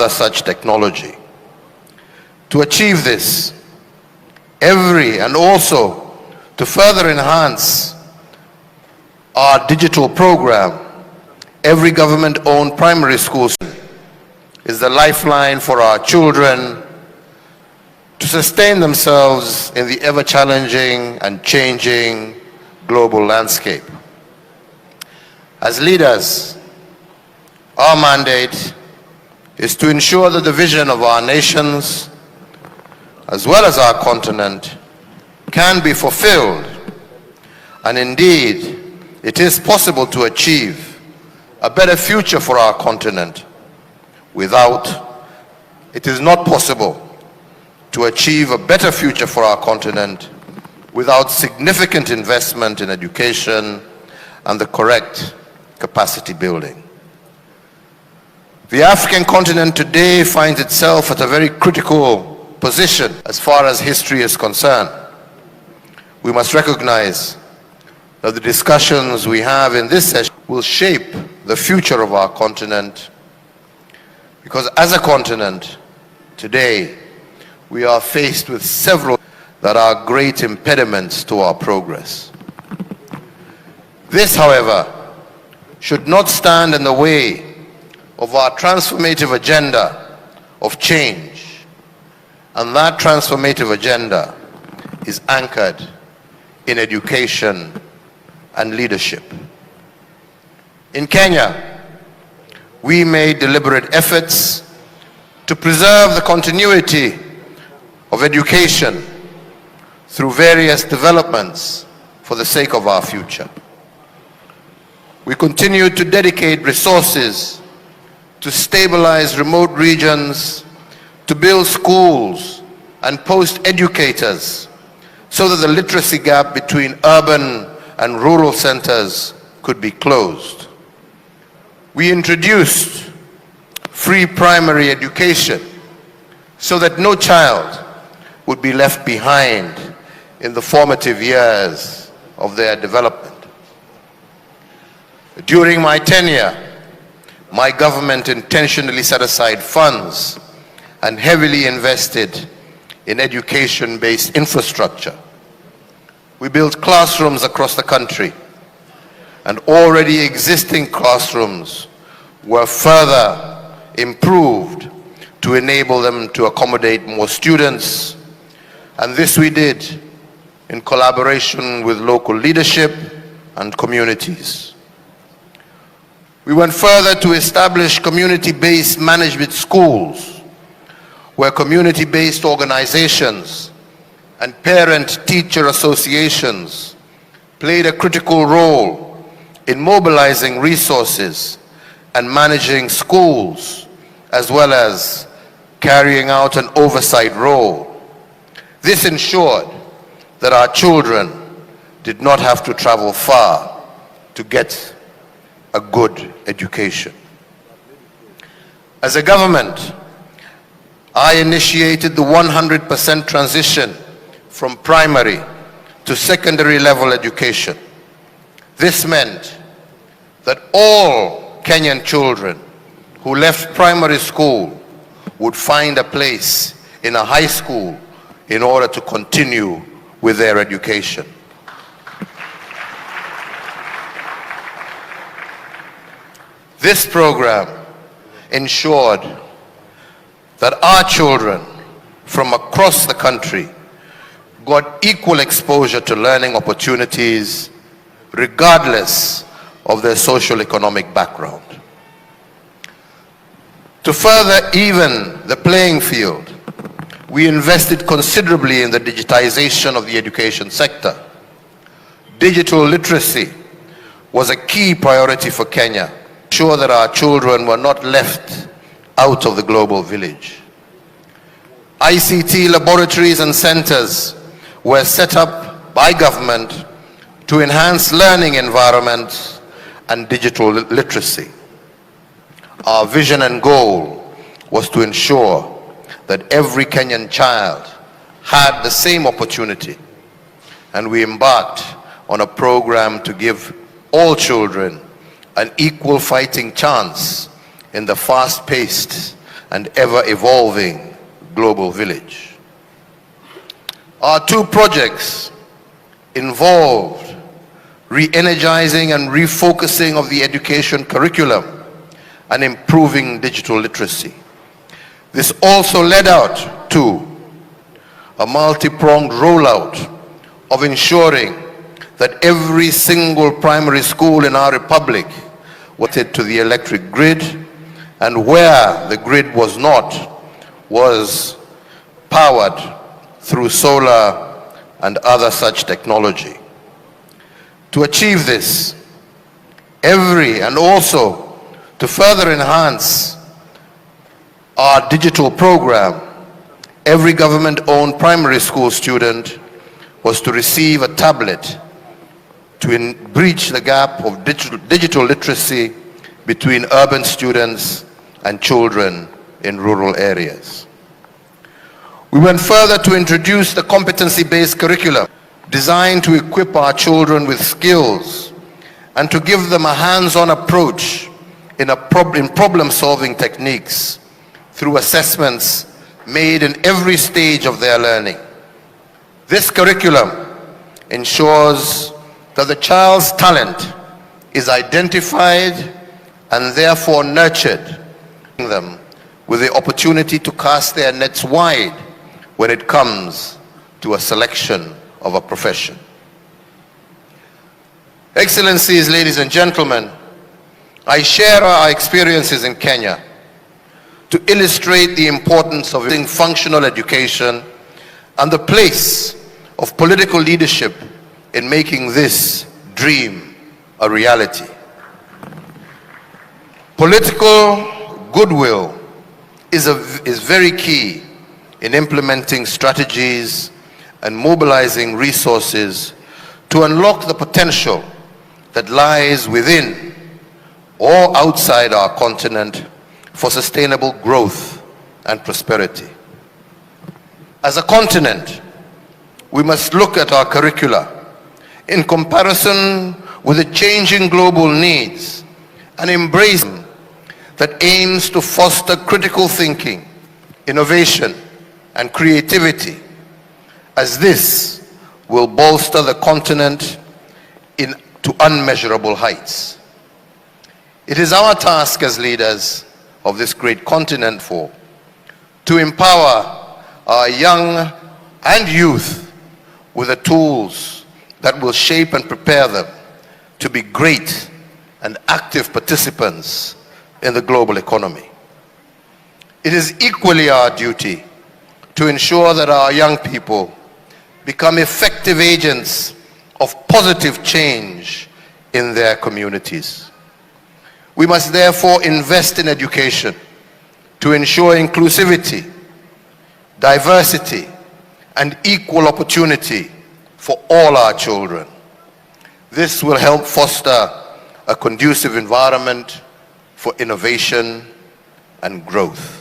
other such technology. To achieve this, and also to further enhance our digital program, every government-owned primary school is the lifeline for our children to sustain themselves in the ever-challenging and changing global landscape. As leaders, our mandate is to ensure that the vision of our nations, as well as our continent, can be fulfilled. And indeed, it is possible to achieve a better future for our continent. It is not possible to achieve a better future for our continent without significant investment in education and the correct capacity building. The African continent today finds itself at a very critical position as far as history is concerned. We must recognize that the discussions we have in this session will shape the future of our continent, because as a continent today we are faced with several that are great impediments to our progress. This, however, should not stand in the way of our transformative agenda of change, and that transformative agenda is anchored in education and leadership. In Kenya, we made deliberate efforts to preserve the continuity of education through various developments for the sake of our future. We continue to dedicate resources to stabilize remote regions, to build schools and post educators so that the literacy gap between urban and rural centers could be closed. We introduced free primary education so that no child would be left behind in the formative years of their development. During my tenure, my government intentionally set aside funds and heavily invested in education-based infrastructure. We built classrooms across the country, and already existing classrooms were further improved to enable them to accommodate more students. And this we did in collaboration with local leadership and communities. We went further to establish community-based management schools, where community-based organizations and parent-teacher associations played a critical role in mobilizing resources and managing schools, as well as carrying out an oversight role. This ensured that our children did not have to travel far to get a good education. As a government, I initiated the 100% transition from primary to secondary level education. This meant that all Kenyan children who left primary school would find a place in a high school in order to continue with their education. This program ensured that our children from across the country got equal exposure to learning opportunities regardless of their socio-economic background. To further even the playing field, we invested considerably in the digitization of the education sector. Digital literacy was a key priority for Kenya, to ensure that our children were not left out of the global village. ICT laboratories and centers were set up by government to enhance learning environments and digital literacy. Our vision and goal was to ensure that every Kenyan child had the same opportunity, and we embarked on a program to give all children an equal fighting chance in the fast-paced and ever-evolving global village. Our two projects involved re-energizing and refocusing of the education curriculum and improving digital literacy. This also led out to a multi-pronged rollout of ensuring that every single primary school in our republic was connected to the electric grid, and where the grid was not, was powered through solar and other such technology. To achieve this, and also to further enhance our digital program, every government-owned primary school student was to receive a tablet to breach the gap of digital literacy between urban students and children in rural areas. We went further to introduce the competency-based curriculum designed to equip our children with skills and to give them a hands-on approach in problem-solving techniques through assessments made in every stage of their learning. This curriculum ensures that the child's talent is identified and therefore nurtured, them with the opportunity to cast their nets wide when it comes to a selection of a profession. Excellencies, ladies and gentlemen, I share our experiences in Kenya to illustrate the importance of functional education and the place of political leadership in making this dream a reality. Political goodwill is very key in implementing strategies and mobilizing resources to unlock the potential that lies within or outside our continent for sustainable growth and prosperity. As a continent, we must look at our curricula in comparison with the changing global needs and embrace them that aims to foster critical thinking, innovation, and creativity, as this will bolster the continent to unmeasurable heights. It is our task as leaders of this great continent to empower our young and youth with the tools that will shape and prepare them to be great and active participants in the global economy. It is equally our duty to ensure that our young people become effective agents of positive change in their communities. We must therefore invest in education to ensure inclusivity, diversity, and equal opportunity for all our children. This will help foster a conducive environment for innovation and growth.